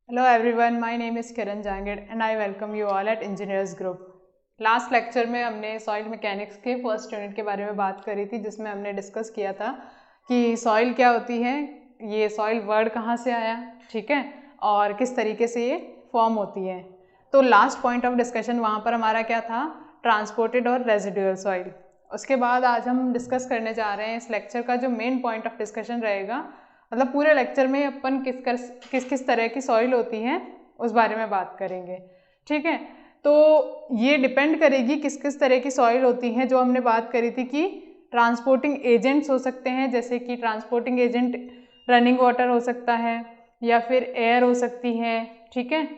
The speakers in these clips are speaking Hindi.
Hello everyone, my name is Kiran Jangid and I welcome you all at Engineers Group. Last lecture में हमने सॉइल मैकेनिक्स के फर्स्ट यूनिट के बारे में बात करी थी, जिसमें हमने डिस्कस किया था कि सॉइल क्या होती है, ये सॉइल वर्ड कहाँ से आया, ठीक है, और किस तरीके से ये फॉर्म होती है। तो लास्ट पॉइंट ऑफ डिस्कशन वहाँ पर हमारा क्या था, ट्रांसपोर्टेड और रेजिडुअल सॉइल। उसके बाद आज हम डिस्कस करने जा रहे हैं, इस लेक्चर का जो मेन पॉइंट ऑफ डिस्कशन रहेगा, मतलब पूरे लेक्चर में अपन किस किस तरह की सॉइल होती हैं उस बारे में बात करेंगे, ठीक है। तो ये डिपेंड करेगी किस किस तरह की सॉइल होती हैं। जो हमने बात करी थी कि ट्रांसपोर्टिंग एजेंट्स हो सकते हैं, जैसे कि ट्रांसपोर्टिंग एजेंट रनिंग वाटर हो सकता है, या फिर एयर हो सकती है, ठीक है,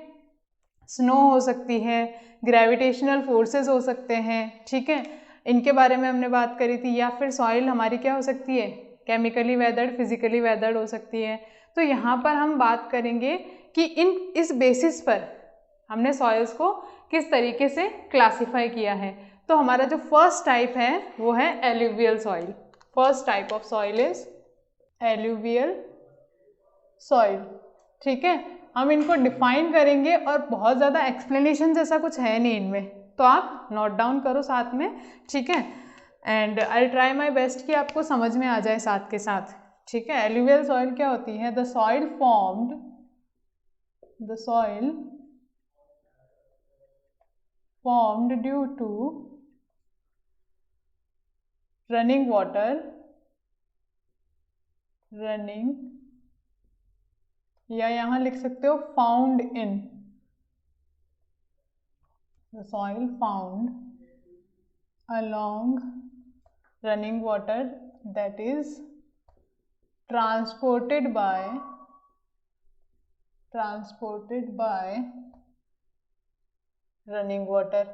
स्नो हो सकती है, ग्रेविटेशनल फोर्सेस हो सकते हैं, ठीक है, इनके बारे में हमने बात करी थी। या फिर सॉइल हमारी क्या हो सकती है, केमिकली वेदर्ड, फिजिकली वेदर्ड हो सकती है। तो यहाँ पर हम बात करेंगे कि इस बेसिस पर हमने सॉइल्स को किस तरीके से क्लासिफाई किया है। तो हमारा जो फर्स्ट टाइप है वो है alluvial soil. First type of soil is alluvial soil, ठीक है। हम इनको डिफाइन करेंगे और बहुत ज़्यादा एक्सप्लेनेशन जैसा कुछ है नहीं इनमें, तो आप नोट डाउन करो साथ में, ठीक है। And I try my best कि आपको समझ में आ जाए साथ के साथ, ठीक है। एल्यूवियल सॉइल क्या होती है, the soil formed due to running water, या यहाँ लिख सकते हो found in, the soil found along running water that is transported by running water,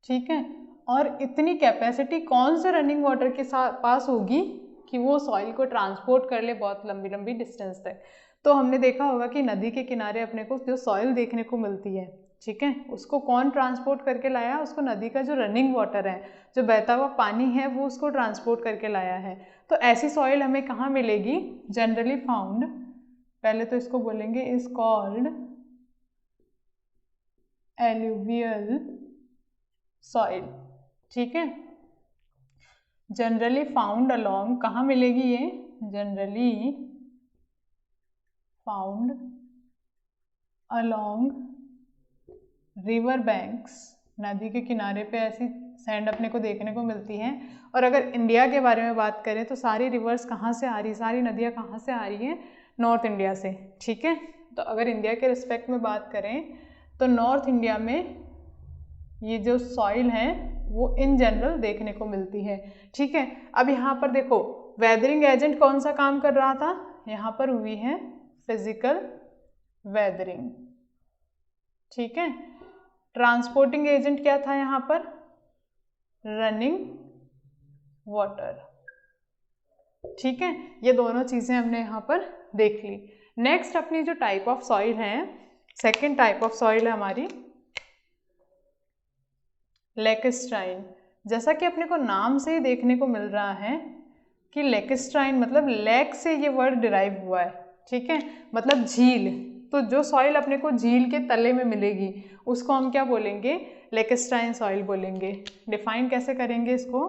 ठीक है। और इतनी कैपेसिटी कौन से रनिंग वाटर के साथ पास होगी कि वो सॉइल को ट्रांसपोर्ट कर ले बहुत लंबी लंबी डिस्टेंस तक। तो हमने देखा होगा कि नदी के किनारे अपने को जो सॉइल देखने को मिलती है, ठीक है, उसको कौन ट्रांसपोर्ट करके लाया, उसको नदी का जो रनिंग वाटर है, जो बहता हुआ पानी है, वो उसको ट्रांसपोर्ट करके लाया है। तो ऐसी सॉइल हमें कहाँ मिलेगी, जनरली फाउंड, पहले तो इसको बोलेंगे इज कॉल्ड एल्यूवियल सॉइल, ठीक है। जनरली फाउंड अलोंग, कहाँ मिलेगी ये, generally found along river banks, नदी के किनारे पे ऐसी सैंड अपने को देखने को मिलती हैं। और अगर इंडिया के बारे में बात करें तो सारी रिवर्स कहाँ से आ रही, सारी नदियाँ कहाँ से आ रही हैं, नॉर्थ इंडिया से, ठीक है। तो अगर इंडिया के रिस्पेक्ट में बात करें तो नॉर्थ इंडिया में ये जो सॉइल है वो इन जनरल देखने को मिलती है, ठीक है। अब यहाँ पर देखो वेदरिंग एजेंट कौन सा काम कर रहा था, यहाँ पर हुई है फिजिकल वेदरिंग, ठीक है। ट्रांसपोर्टिंग एजेंट क्या था यहाँ पर, रनिंग वाटर, ठीक है। ये दोनों चीजें हमने यहाँ पर देख ली। नेक्स्ट अपनी जो टाइप ऑफ सॉइल है, सेकेंड टाइप ऑफ सॉइल है हमारी लेकिस्ट्राइन। जैसा कि अपने को नाम से ही देखने को मिल रहा है कि लेकिस्ट्राइन मतलब लेक से ये वर्ड डिराइव हुआ है, ठीक है, मतलब झील। तो जो सॉइल अपने को झील के तले में मिलेगी उसको हम क्या बोलेंगे, लेकिस्ट्राइन सॉइल बोलेंगे। डिफाइन कैसे करेंगे इसको,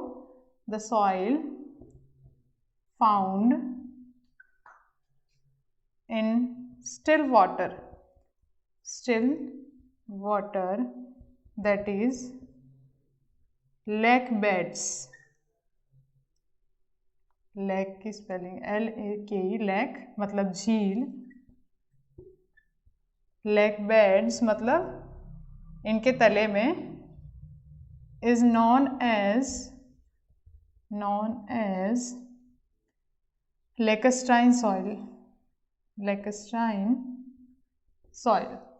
the soil found in still water that is lake beds, lake की स्पेलिंग LAKE, लेक मतलब झील, लेक बेड्स मतलब इनके तले में, इज नॉन एज लेकिस्ट्राइन सॉइल,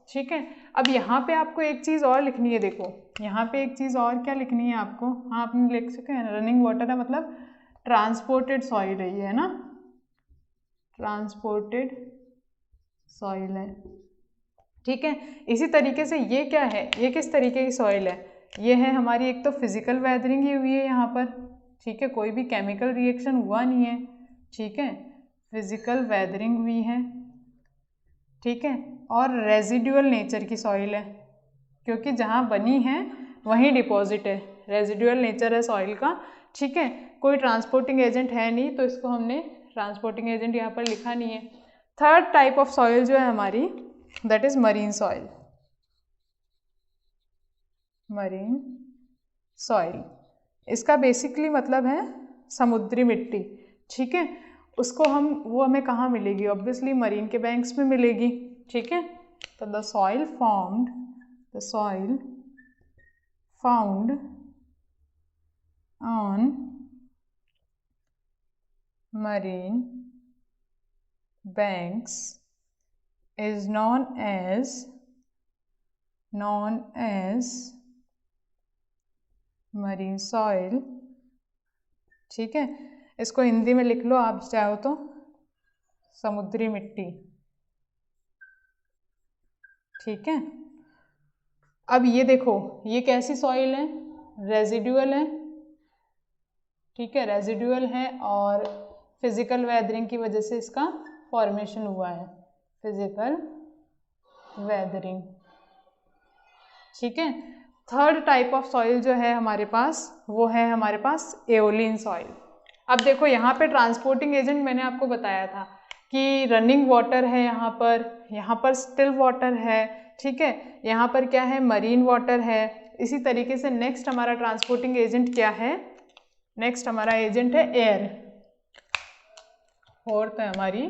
ठीक है। अब यहाँ पे आपको एक चीज़ और लिखनी है, देखो यहाँ पे एक चीज़ और क्या लिखनी है आपको, हाँ आपने लिख सके हैं, रनिंग वाटर है मतलब ट्रांसपोर्टेड सॉइल है ये, है ना, ट्रांसपोर्टेड सॉइल है, ठीक है। इसी तरीके से ये क्या है, ये किस तरीके की सॉइल है, ये है हमारी एक तो फिजिकल वेदरिंग ही हुई है यहाँ पर, ठीक है, कोई भी केमिकल रिएक्शन हुआ नहीं है, ठीक है, फिजिकल वेदरिंग हुई है, ठीक है, और रेजिडुअल नेचर की सॉइल है, क्योंकि जहाँ बनी है वहीं डिपॉजिट है, रेजिडुअल नेचर है सॉइल का। ठीक है, कोई ट्रांसपोर्टिंग एजेंट है नहीं, तो इसको हमने ट्रांसपोर्टिंग एजेंट यहाँ पर लिखा नहीं है। थर्ड टाइप ऑफ सॉइल जो है हमारी, that is marine soil. Marine soil, इसका बेसिकली मतलब है समुद्री मिट्टी। ठीक है, उसको वो हमें कहाँ मिलेगी? ऑब्वियसली मरीन के बैंक्स में मिलेगी। ठीक है, तो the soil found on marine banks is known as marine soil। ठीक है, इसको हिंदी में लिख लो आप चाहो तो, समुद्री मिट्टी। ठीक है, अब ये देखो, ये कैसी सॉइल है? रेजिडुअल है। ठीक है, रेजिडुअल है और फिजिकल वेदरिंग की वजह से इसका फॉर्मेशन हुआ है, फिजिकल वेदरिंग। ठीक है, थर्ड टाइप ऑफ सॉइल जो है हमारे पास, वो है हमारे पास एओलिन सॉइल। अब देखो यहाँ पे ट्रांसपोर्टिंग एजेंट मैंने आपको बताया था कि रनिंग वाटर है, यहाँ पर स्टिल वाटर है। ठीक है, यहाँ पर क्या है? मरीन वाटर है। इसी तरीके से नेक्स्ट हमारा ट्रांसपोर्टिंग एजेंट क्या है? नेक्स्ट हमारा एजेंट है एयर। फोर्थ है हमारी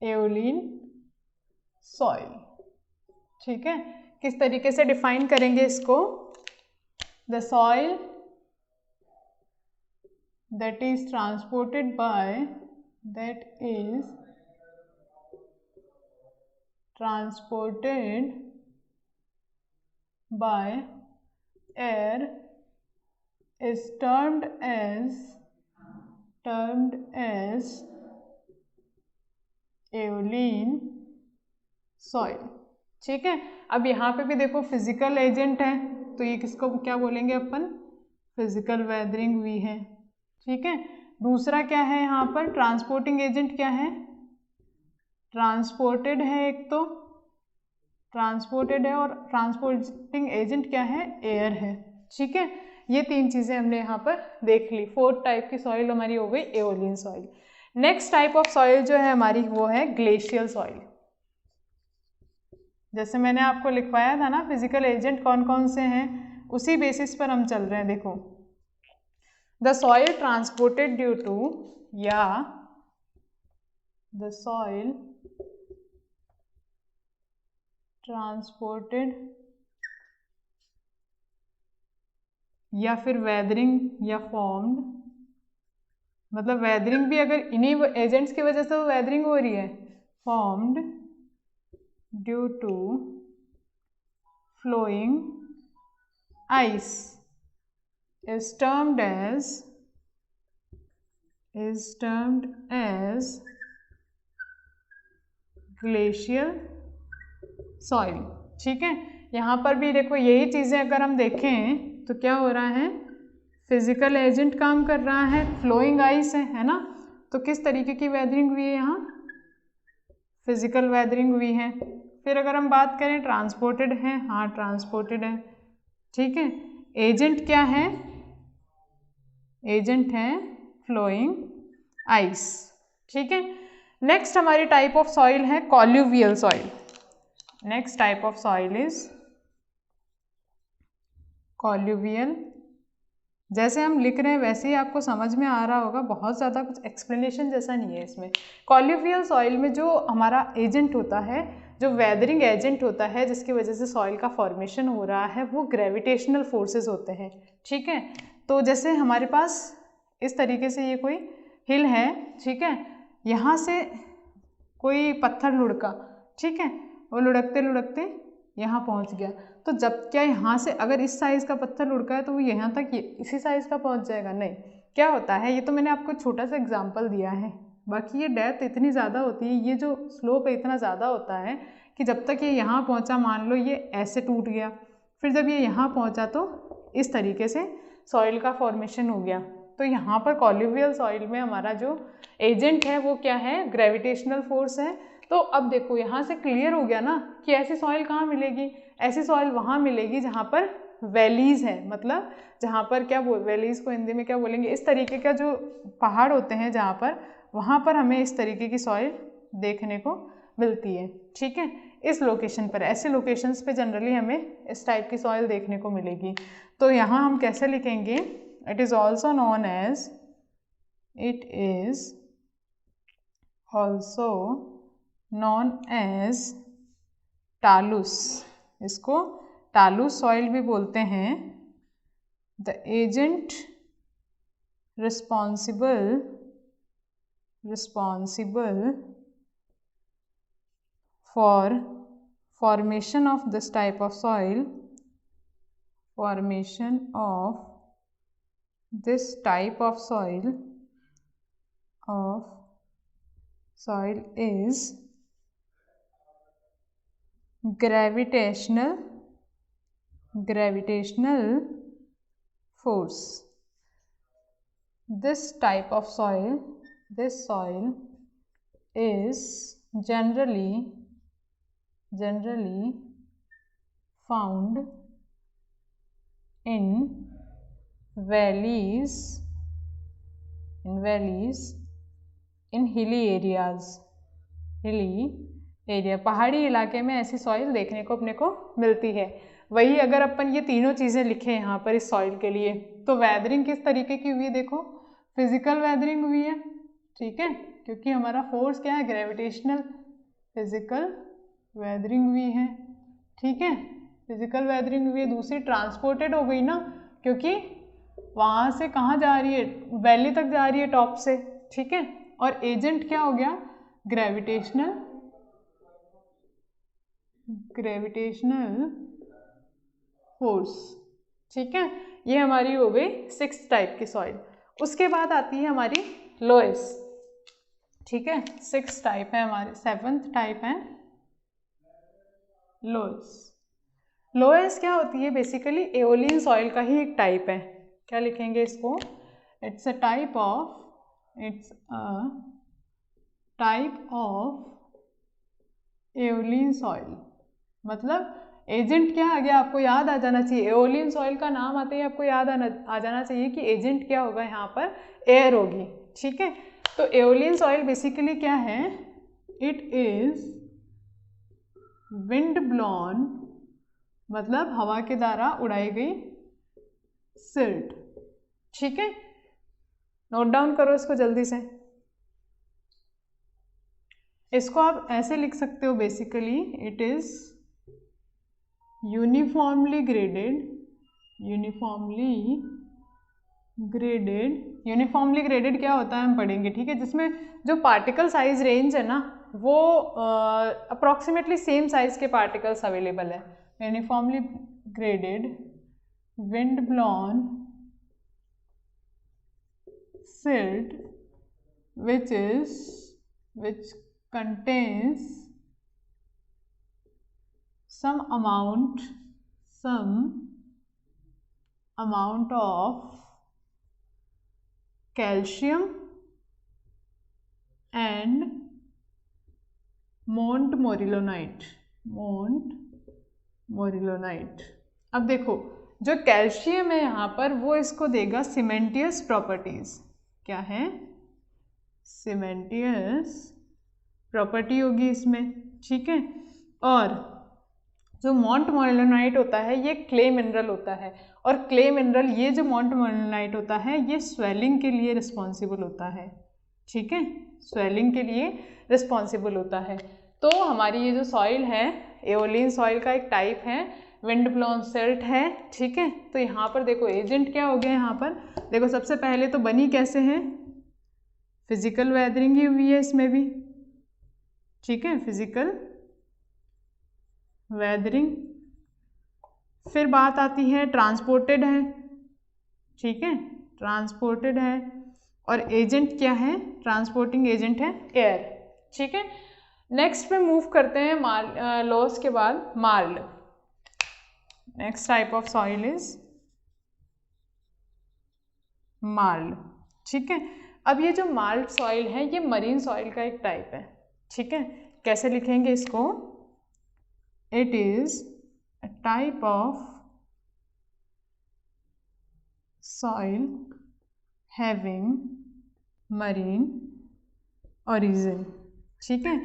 एओलिन सॉइल। ठीक है, किस तरीके से डिफाइन करेंगे इसको? The soil that is transported by air is termed as aeolian soil. ठीक है, अब यहाँ पे भी देखो फिजिकल एजेंट है, तो ये किसको क्या बोलेंगे अपन? फिजिकल वेदरिंग भी है। ठीक है, दूसरा क्या है यहाँ पर? ट्रांसपोर्टिंग एजेंट क्या है? ट्रांसपोर्टेड है, एक तो ट्रांसपोर्टेड है, और ट्रांसपोर्टिंग एजेंट क्या है? एयर है। ठीक है, ये तीन चीजें हमने यहाँ पर देख ली। फोर्थ टाइप की सॉइल हमारी हो गई aeolian soil. Next type of soil जो है हमारी, वो है ग्लेशियल सॉइल। जैसे मैंने आपको लिखवाया था ना फिजिकल एजेंट कौन कौन से हैं, उसी बेसिस पर हम चल रहे हैं। देखो, the soil transported due to, या द सॉइल ट्रांसपोर्टेड, या फिर वेदरिंग या फॉर्म्ड, मतलब वेदरिंग भी अगर इन्हीं एजेंट्स की वजह से तो वेदरिंग हो रही है, formed due to flowing ice is termed as glacial soil. ठीक है, यहाँ पर भी देखो यही चीज़ें अगर हम देखें तो क्या हो रहा है? फिजिकल एजेंट काम कर रहा है, फ्लोइंग आइस है ना? तो किस तरीके की वेदरिंग हुई है यहाँ? फिजिकल वेदरिंग हुई है। फिर अगर हम बात करें ट्रांसपोर्टेड है, हाँ ट्रांसपोर्टेड है। ठीक है, एजेंट क्या है? एजेंट है फ्लोइंग आइस। ठीक है, नेक्स्ट हमारी टाइप ऑफ सॉइल है colluvial soil. Next type of soil is colluvial. जैसे हम लिख रहे हैं वैसे ही आपको समझ में आ रहा होगा, बहुत ज़्यादा कुछ एक्सप्लेनेशन जैसा नहीं है इसमें। कॉल्यूवियल सॉइल में जो हमारा एजेंट होता है, जो वेदरिंग एजेंट होता है जिसकी वजह से सॉइल का फॉर्मेशन हो रहा है, वो ग्रेविटेशनल फोर्सेस होते हैं। ठीक है, तो जैसे हमारे पास इस तरीके से ये कोई हिल है, ठीक है, यहाँ से कोई पत्थर लुढ़का, ठीक है, वो लुढ़कते लुढ़कते यहाँ पहुँच गया, तो जब क्या यहाँ से अगर इस साइज़ का पत्थर लुढ़का है तो वो यहाँ तक इसी साइज़ का पहुँच जाएगा? नहीं। क्या होता है, ये तो मैंने आपको छोटा सा एग्जांपल दिया है, बाकी ये डेप्थ इतनी ज़्यादा होती है, ये जो स्लोप है इतना ज़्यादा होता है कि जब तक ये यहाँ पहुँचा, मान लो ये ऐसे टूट गया, फिर जब ये यहाँ पहुँचा तो इस तरीके से सॉइल का फॉर्मेशन हो गया। तो यहाँ पर कॉल्यूवियल सॉइल में हमारा जो एजेंट है वो क्या है, ग्रेविटेशनल फोर्स है। तो अब देखो यहाँ से क्लियर हो गया ना कि ऐसी सॉइल कहाँ मिलेगी, ऐसी सॉइल वहाँ मिलेगी जहाँ पर वैलीज है, मतलब जहाँ पर क्या वैलीज को हिंदी में क्या बोलेंगे, इस तरीके का जो पहाड़ होते हैं जहाँ पर, वहाँ पर हमें इस तरीके की सॉइल देखने को मिलती है। ठीक है, इस लोकेशन पर, ऐसे लोकेशंस पे जनरली हमें इस टाइप की सॉइल देखने को मिलेगी। तो यहाँ हम कैसे लिखेंगे, it is also known as, it is also known as talus, इसको टालुस सॉइल भी बोलते हैं। The agent responsible for formation of this type of soil, is gravitational force. This soil is generally found in valleys, in hilly areas, पहाड़ी इलाके में ऐसी सॉइल देखने को अपने को मिलती है। वही अगर अपन ये तीनों चीज़ें लिखें यहाँ पर इस सॉइल के लिए, तो वेदरिंग किस तरीके की हुई है, देखो फिजिकल वेदरिंग हुई है। ठीक है, क्योंकि हमारा फोर्स क्या है, ग्रेविटेशनल, फिजिकल वेदरिंग हुई है। ठीक है, फिजिकल वेदरिंग हुई है। दूसरी ट्रांसपोर्टेड हो गई ना, क्योंकि वहाँ से कहाँ जा रही है, वैली तक जा रही है टॉप से। ठीक है, और एजेंट क्या हो गया, ग्रेविटेशनल फोर्स। ठीक है, ये हमारी हो गई 6 टाइप की सॉइल। उसके बाद आती है हमारी लोएस। ठीक है, 6 टाइप है हमारे, 7th टाइप है लोएस। लोएस क्या होती है, बेसिकली एओलियन सॉइल का ही एक टाइप है। क्या लिखेंगे इसको, it's a type of aeolian soil. मतलब एजेंट क्या आ गया, आपको याद आ जाना चाहिए, एओलियन सॉइल का नाम आते ही आपको याद आ जाना चाहिए कि एजेंट क्या होगा, यहाँ पर एयर होगी। ठीक है, तो एओलियन सॉइल बेसिकली क्या है, इट इज विंड ब्लॉन, मतलब हवा के द्वारा उड़ाई गई सिल्ट। ठीक है, नोट डाउन करो इसको जल्दी से। इसको आप ऐसे लिख सकते हो, basically it is uniformly graded क्या होता है हम पढ़ेंगे। ठीक है, जिसमें जो पार्टिकल साइज रेंज है ना, वो अप्रॉक्सीमेटली सेम साइज के पार्टिकल्स अवेलेबल है। Uniformly graded wind ब्लॉन silt which contains some amount of calcium and montmorillonite। अब देखो, जो कैल्शियम है यहाँ पर, वो इसको देगा सीमेंटियस प्रॉपर्टीज। क्या है, सीमेंटियस प्रॉपर्टी होगी इसमें। ठीक है, और जो मोंटमोरिलोनाइट होता है ये क्ले मिनरल होता है, और क्ले मिनरल, ये जो मोंटमोरिलोनाइट होता है ये स्वेलिंग के लिए रिस्पॉन्सिबल होता है। ठीक है, स्वेलिंग के लिए रिस्पॉन्सिबल होता है। तो हमारी ये जो सॉइल है, एओलियन सॉइल का एक टाइप है, विंड ब्लोन सिल्ट है। ठीक है, तो यहाँ पर देखो एजेंट क्या हो गया, यहाँ पर देखो सबसे पहले तो बनी कैसे है, फिजिकल वेदरिंग ही हुई है इसमें भी। ठीक है, फिजिकल वेदरिंग। फिर बात आती है ट्रांसपोर्टेड है। ठीक है, ट्रांसपोर्टेड है, और एजेंट क्या है, ट्रांसपोर्टिंग एजेंट है एयर। ठीक है, नेक्स्ट पे मूव करते हैं लॉस के बाद marled. Next type of soil is marl, ठीक है। अब ये जो मार्ल सॉइल है ये मरीन सॉइल का एक टाइप है, ठीक है। कैसे लिखेंगे इसको? It is a type of soil having marine origin, ठीक है।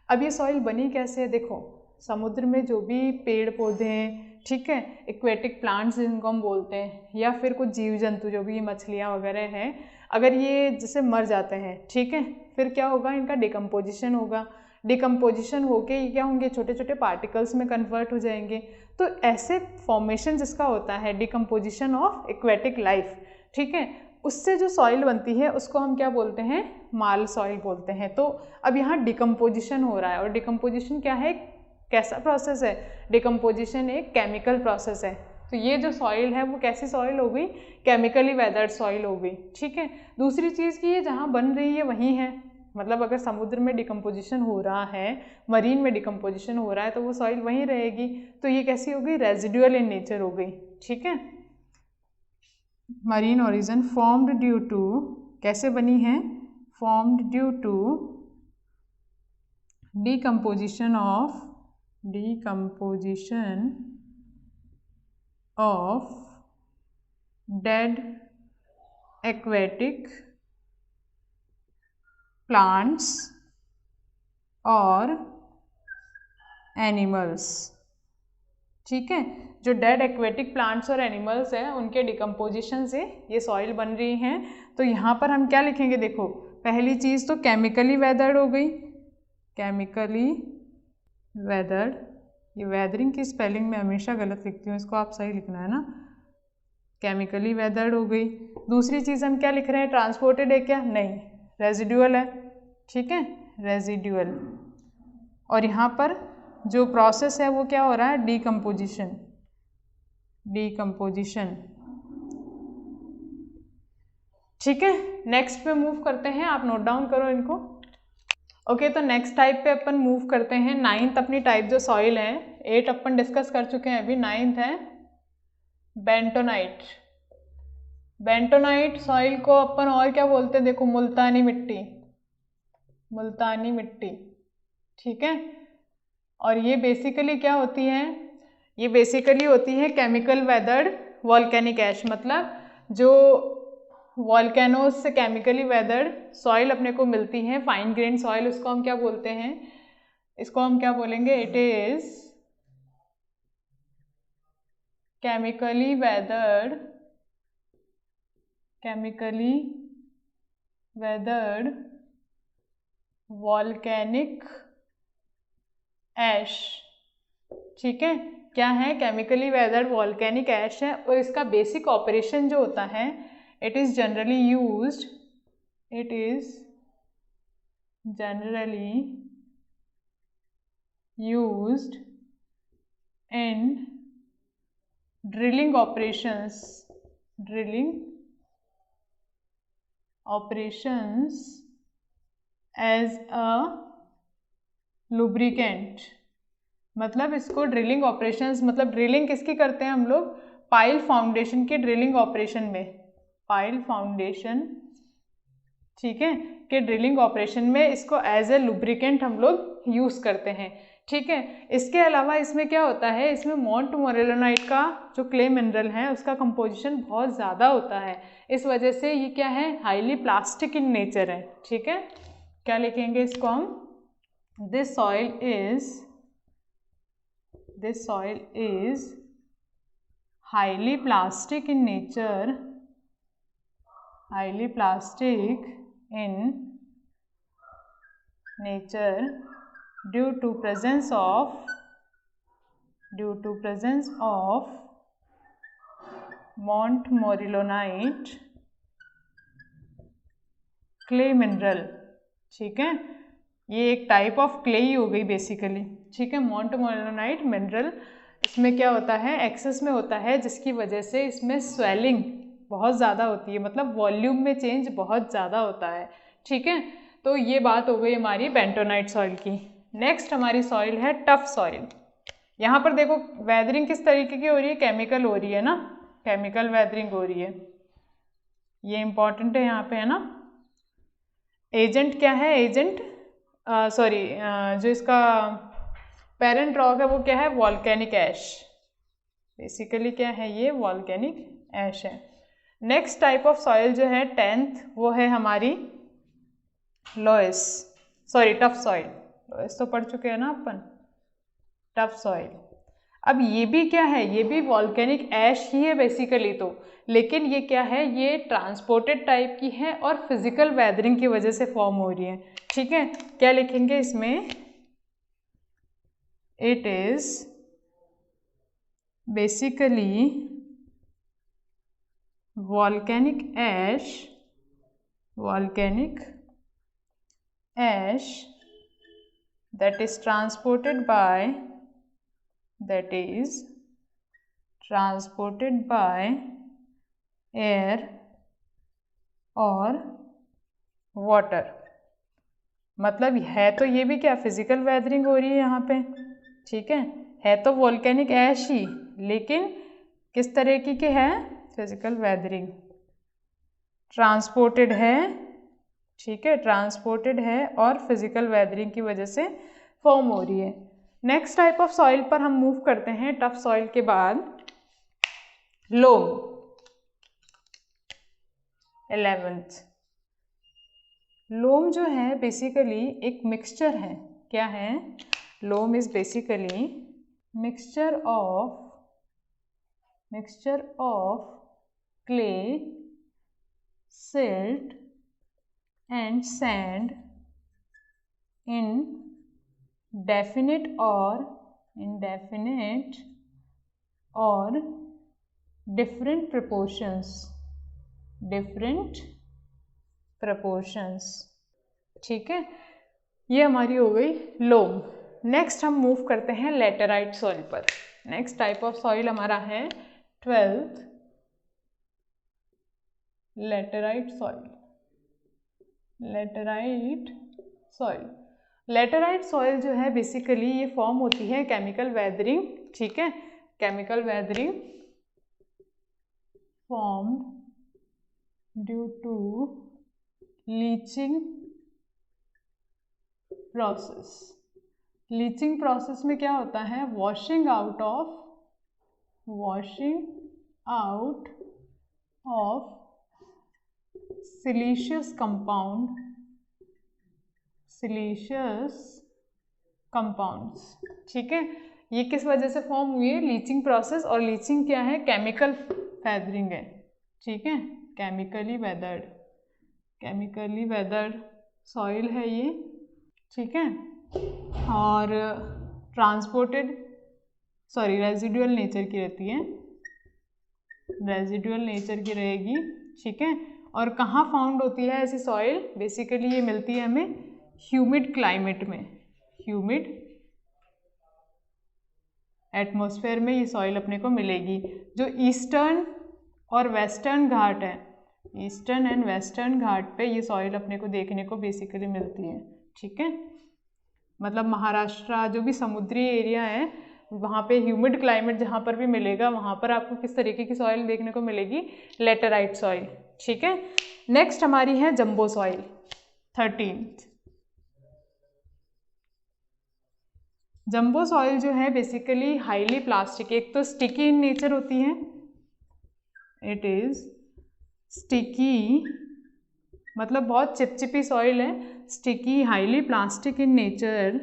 अब ये सॉइल बनी कैसे है? देखो, समुद्र में जो भी पेड़ पौधे हैं, ठीक है, एक्वेटिक प्लांट्स जिनको हम बोलते हैं, या फिर कुछ जीव जंतु जो भी मछलियाँ वगैरह हैं, अगर ये जैसे मर जाते हैं, ठीक है, फिर क्या होगा? इनका डिकम्पोजिशन होगा। डिकम्पोजिशन होके ये क्या होंगे? छोटे छोटे पार्टिकल्स में कन्वर्ट हो जाएंगे। तो ऐसे फॉर्मेशन जिसका होता है डिकम्पोजिशन ऑफ एक्वेटिक लाइफ, ठीक है, उससे जो सॉइल बनती है उसको हम क्या बोलते हैं? मार्ल सॉइल बोलते हैं। तो अब यहाँ डिकम्पोजिशन हो रहा है, और डिकम्पोजिशन क्या है? कैसा प्रोसेस है? डिकम्पोजिशन एक केमिकल प्रोसेस है। तो ये जो सॉइल है वो कैसी सॉइल हो गई? केमिकली वेदर्ड सॉइल हो गई, ठीक है। दूसरी चीज़ की ये जहाँ बन रही है वहीं है, मतलब अगर समुद्र में डिकम्पोजिशन हो रहा है, मरीन में डिकम्पोजिशन हो रहा है, तो वो सॉइल वहीं रहेगी। तो ये कैसी हो गई? रेजिडुअल इन नेचर हो गई, ठीक है। Marine origin formed due to, कैसे बनी है? Formed due to decomposition of dead aquatic plants और एनिमल्स, ठीक है। जो डेड एक्वेटिक प्लांट्स और एनिमल्स हैं उनके डिकम्पोजिशन से ये सॉइल बन रही हैं। तो यहाँ पर हम क्या लिखेंगे? देखो, पहली चीज़ तो केमिकली वेदर्ड हो गई, केमिकली वेदर्ड। ये वेदरिंग की स्पेलिंग में हमेशा गलत लिखती हूँ, इसको आप सही लिखना है ना। केमिकली वेदर्ड हो गई। दूसरी चीज़ हम क्या लिख रहे हैं? ट्रांसपोर्टेड है क्या? नहीं, रेजिडुअल है, ठीक है, रेजिडुअल। और यहाँ पर जो प्रोसेस है वो क्या हो रहा है? डिकम्पोजिशन, डिकम्पोजिशन, ठीक है। नेक्स्ट पे मूव करते हैं, आप नोट डाउन करो इनको। ओके, तो नेक्स्ट टाइप पे अपन मूव करते हैं। 9th अपनी टाइप जो सॉइल है, 8 अपन डिस्कस कर चुके हैं, अभी 9th है बेंटोनाइट। बेंटोनाइट सॉइल को अपन और क्या बोलते हैं? देखो, मुल्तानी मिट्टी, मुल्तानी मिट्टी, ठीक है। और ये बेसिकली क्या होती है? ये बेसिकली होती है केमिकल वेदर्ड वॉल्केनिक ऐश, मतलब जो वॉल्केनोज से केमिकली वेदर्ड सॉइल अपने को मिलती है, फाइन ग्रेन सॉइल, उसको हम क्या बोलते हैं? इसको हम क्या बोलेंगे? It is chemically weathered, chemically weathered volcanic ash, ठीक है। क्या है? केमिकली वेदर्ड वॉल्केनिक ऐश है। और इसका बेसिक ऑपरेशन जो होता है, it is generally used, it is generally used in drilling operations, drilling operations as a lubricant. मतलब इसको ड्रिलिंग ऑपरेशंस, मतलब ड्रिलिंग किसकी करते हैं हम लोग? पाइल फाउंडेशन के ड्रिलिंग ऑपरेशन में, पाइल फाउंडेशन, ठीक है, के ड्रिलिंग ऑपरेशन में इसको एज ए लुब्रिकेंट हम लोग यूज़ करते हैं, ठीक है। इसके अलावा इसमें क्या होता है? इसमें मोंट मोरेलोनाइट का जो क्ले मिनरल है उसका कंपोजिशन बहुत ज़्यादा होता है। इस वजह से ये क्या है? हाईली प्लास्टिक इन नेचर है, ठीक है। क्या लिखेंगे इसको हम? This soil is highly plastic in nature, highly plastic in nature due to presence of Montmorillonite clay mineral, ठीक है। ये एक टाइप ऑफ क्ले ही हो गई बेसिकली, ठीक है। मोंटमोरिलोनाइट मिनरल, इसमें क्या होता है? एक्सेस में होता है, जिसकी वजह से इसमें स्वेलिंग बहुत ज़्यादा होती है, मतलब वॉल्यूम में चेंज बहुत ज़्यादा होता है, ठीक है। तो ये बात हो गई हमारी बेंटोनाइट सॉइल की। नेक्स्ट हमारी सॉइल है टफ सॉइल। यहाँ पर देखो वेदरिंग किस तरीके की हो रही है? केमिकल हो रही है ना, केमिकल वेदरिंग हो रही है। ये इंपॉर्टेंट है यहाँ पे, है ना। एजेंट क्या है, एजेंट सॉरी जो इसका पेरेंट रॉक है वो क्या है, वॉल्केनिक ऐश। बेसिकली क्या है, ये वॉल्केनिक ऐश है। नेक्स्ट टाइप ऑफ सॉइल जो है 10th, वो है हमारी loess, sorry tuff soil. Loess तो पढ़ चुके हैं ना अपन, टफ सॉइल। अब ये भी क्या है, ये भी वॉल्केनिक ऐश ही है बेसिकली तो, लेकिन ये क्या है, ये ट्रांसपोर्टेड टाइप की है और फिजिकल वेदरिंग की वजह से फॉर्म हो रही है। ठीक है, क्या लिखेंगे इसमें, it is basically volcanic ash that is transported by air और वाटर। मतलब है तो ये भी क्या, फिजिकल वेदरिंग हो रही है यहाँ पे। ठीक है तो वॉल्केनिक ऐश ही, लेकिन किस तरह की के है, फिजिकल वेदरिंग, ट्रांसपोर्टेड है। ठीक है, ट्रांसपोर्टेड है और फिजिकल वेदरिंग की वजह से फॉर्म हो रही है। नेक्स्ट टाइप ऑफ सॉइल पर हम मूव करते हैं, टफ सॉइल के बाद लोम, 11th। लोम जो है बेसिकली एक मिक्सचर है, क्या है, loam is basically mixture of clay, silt and sand in definite or different proportions। ठीक है, ये हमारी हो गई लोम। नेक्स्ट हम मूव करते हैं लेटेराइट सॉइल पर। नेक्स्ट टाइप ऑफ सॉइल हमारा है 12th, लेटेराइट सॉइल जो है बेसिकली ये फॉर्म होती है केमिकल वेदरिंग। ठीक है, chemical weathering formed due to leaching process में क्या होता है, washing out of siliceous compounds. ठीक है, ये किस वजह से फॉर्म हुई है, लीचिंग प्रोसेस। और लीचिंग क्या है, केमिकल वेदरिंग है। ठीक है, केमिकली वेदर्ड सॉइल है ये। ठीक है, और रेजिडुअल नेचर की रहती है, रेजिडुअल नेचर की रहेगी। ठीक है, और कहाँ फाउंड होती है ऐसी सॉइल, बेसिकली ये मिलती है हमें ह्यूमिड क्लाइमेट में, ह्यूमिड एटमॉस्फेयर में ये सॉइल अपने को मिलेगी। जो ईस्टर्न और वेस्टर्न घाट है, ईस्टर्न एंड वेस्टर्न घाट पे ये सॉइल अपने को देखने को बेसिकली मिलती है। ठीक है, मतलब महाराष्ट्र जो भी समुद्री एरिया है वहाँ पे ह्यूमिड क्लाइमेट जहाँ पर भी मिलेगा वहाँ पर आपको किस तरीके की सॉइल देखने को मिलेगी, लेटेराइट सॉइल। ठीक है, नेक्स्ट हमारी है jumbo soil, 13th। Jumbo soil जो है बेसिकली हाईली प्लास्टिक, एक तो स्टिकी इन नेचर होती है, इट इज स्टिकी मतलब बहुत चिपचिपी सॉइल है, sticky, highly plastic in nature,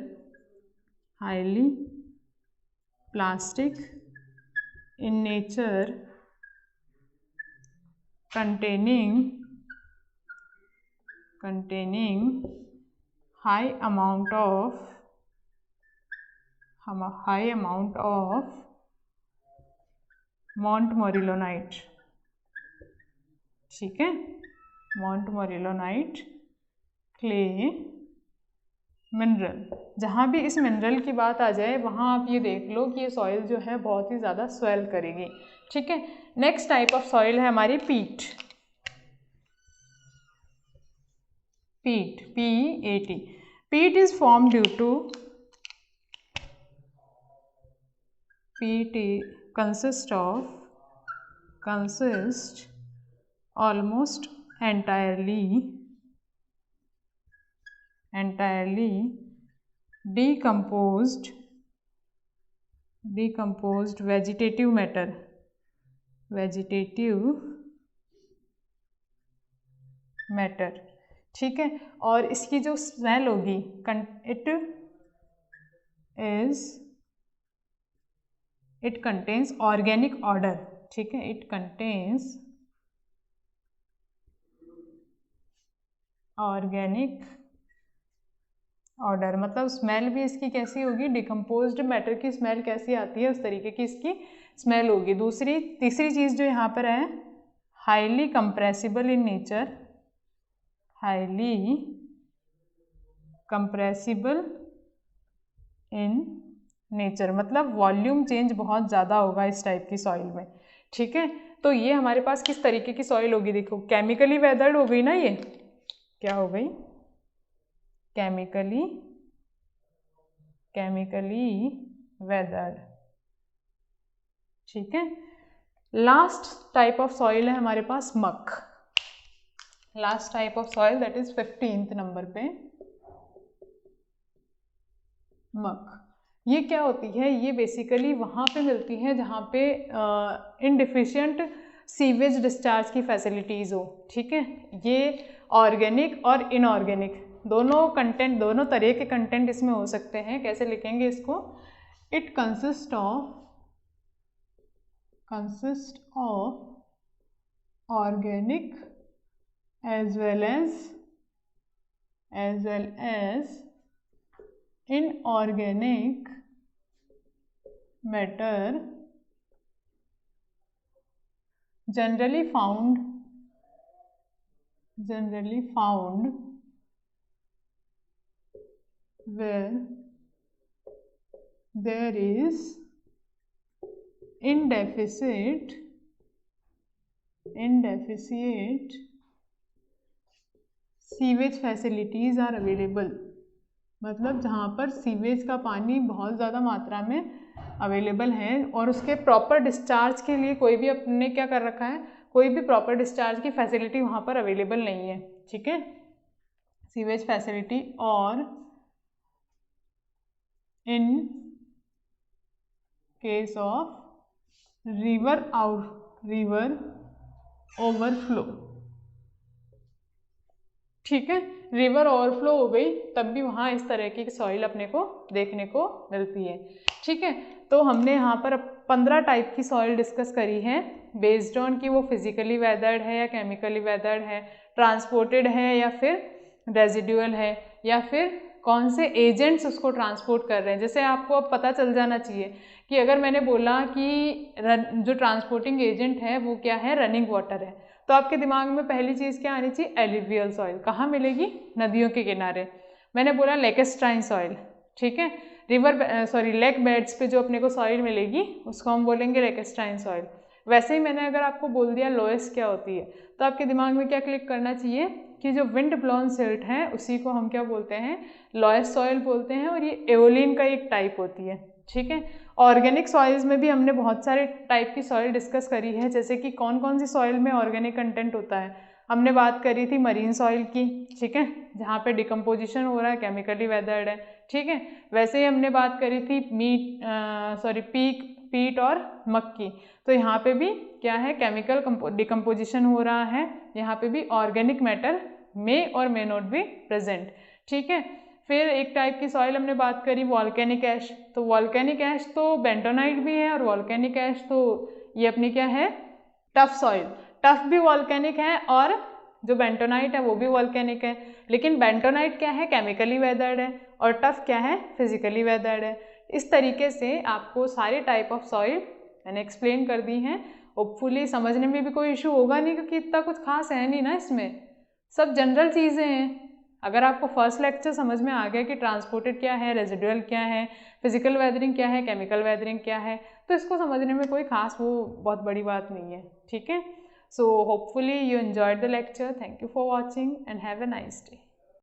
highly plastic in nature, containing high amount of montmorillonite। ठीक है, montmorillonite क्ले मिनरल। जहाँ भी इस मिनरल की बात आ जाए वहाँ आप ये देख लो कि ये सॉइल जो है बहुत ही ज़्यादा स्वेल करेगी। ठीक है, नेक्स्ट टाइप ऑफ सॉइल है हमारी पीट, PEAT। पीट इज फॉर्म ड्यू टू, पीट consist almost entirely decomposed vegetative matter, ठीक है। और इसकी जो स्मेल होगी, इट कंटेन्स ऑर्गेनिक ऑर्डर, ठीक है, इट कंटेन्स ऑर्गेनिक ऑर्डर, मतलब स्मेल भी इसकी कैसी होगी, डिकम्पोज्ड मैटर की स्मेल कैसी आती है उस तरीके की इसकी स्मेल होगी। तीसरी चीज़ जो यहाँ पर है, highly compressible in nature, highly compressible in nature, मतलब वॉल्यूम चेंज बहुत ज़्यादा होगा इस टाइप की सॉइल में, ठीक है। तो ये हमारे पास किस तरीके की सॉइल होगी, देखो केमिकली वेदर्ड हो गई ना, ये क्या हो गई, केमिकली वेदर्ड, ठीक है। लास्ट टाइप ऑफ सॉइल है हमारे पास मक, last type of soil that is 15th number पे मक। ये क्या होती है, ये बेसिकली वहाँ पे मिलती है जहाँ पे इनडिफिशिएंट सीवेज डिस्चार्ज की फैसिलिटीज़ हो, ठीक है। ये ऑर्गेनिक और इनऑर्गेनिक दोनों कंटेंट, दोनों तरह के कंटेंट इसमें हो सकते हैं। कैसे लिखेंगे इसको, it consist of organic as well as inorganic matter generally found where there is indeficient sewage facilities are available, मतलब जहाँ पर सीवेज का पानी बहुत ज़्यादा मात्रा में अवेलेबल है और उसके प्रॉपर डिस्चार्ज के लिए कोई भी अपने क्या कर रखा है, कोई भी प्रॉपर डिस्चार्ज की फैसिलिटी वहाँ पर अवेलेबल नहीं है, ठीक है। सीवेज फैसिलिटी और in case of river overflow, ठीक है। रिवर ओवरफ्लो हो गई तब भी वहाँ इस तरह की सॉइल अपने को देखने को मिलती है, ठीक है। तो हमने यहाँ पर 15 टाइप की सॉइल डिस्कस करी है बेस्ड ऑन कि वो फिजिकली वेदर्ड है या केमिकली वेदर्ड है, ट्रांसपोर्टेड है या फिर रेजिडुअल है, या फिर कौन से एजेंट्स उसको ट्रांसपोर्ट कर रहे हैं। जैसे आपको अब पता चल जाना चाहिए कि अगर मैंने बोला कि जो ट्रांसपोर्टिंग एजेंट है वो क्या है, रनिंग वाटर है, तो आपके दिमाग में पहली चीज़ क्या आनी चाहिए, एलुवियल सॉइल। कहाँ मिलेगी, नदियों के किनारे। मैंने बोला लेकेस्ट्राइन सॉइल, ठीक है, लेक बेड्स पे जो अपने को सॉइल मिलेगी उसको हम बोलेंगे लेकेस्ट्राइन सॉइल। वैसे ही मैंने अगर आपको बोल दिया लोएस क्या होती है, तो आपके दिमाग में क्या क्लिक करना चाहिए कि जो विंड ब्लोन सिल्ट है उसी को हम क्या बोलते हैं, लोएस सॉइल बोलते हैं, और ये एओलिन का एक टाइप होती है, ठीक है। ऑर्गेनिक सॉइल्स में भी हमने बहुत सारे टाइप की सॉइल डिस्कस करी है, जैसे कि कौन कौन सी सॉइल में ऑर्गेनिक कंटेंट होता है। हमने बात करी थी मरीन सॉइल की, ठीक है, जहाँ पे डिकम्पोजिशन हो रहा है, केमिकली वेदर्ड है, ठीक है। वैसे ही हमने बात करी थी पीट और मक्की, तो यहाँ पे भी क्या है, केमिकल डिकम्पोजिशन हो रहा है, यहाँ पे भी ऑर्गेनिक मैटर मे और मे नॉट बी प्रेजेंट, ठीक है। फिर एक टाइप की सॉइल हमने बात करी वॉल्केनिक ऐश, तो वॉल्केनिक ऐश तो बेंटोनाइट भी है और वॉल्केनिक ऐश तो ये अपनी क्या है, टफ सॉइल। टफ भी वॉल्केनिक है और जो बेंटोनाइट है वो भी वॉल्केनिक है, लेकिन बेंटोनाइट क्या है, केमिकली वेदर्ड है, और टफ क्या है, फिजिकली वेदर्ड है। इस तरीके से आपको सारे टाइप ऑफ सॉइल मैंने एक्सप्लेन कर दी हैं। होपफुली समझने में भी कोई इशू होगा नहीं, क्योंकि इतना कुछ खास है नहीं ना इसमें, सब जनरल चीज़ें हैं। अगर आपको फर्स्ट लेक्चर समझ में आ गया कि ट्रांसपोर्टेड क्या है, रेजिडुअल क्या है, फिजिकल वेदरिंग क्या है, केमिकल वेदरिंग क्या है, तो इसको समझने में कोई खास वो बहुत बड़ी बात नहीं है, ठीक है। So hopefully you enjoyed the lecture. Thank you for watching and have a nice day.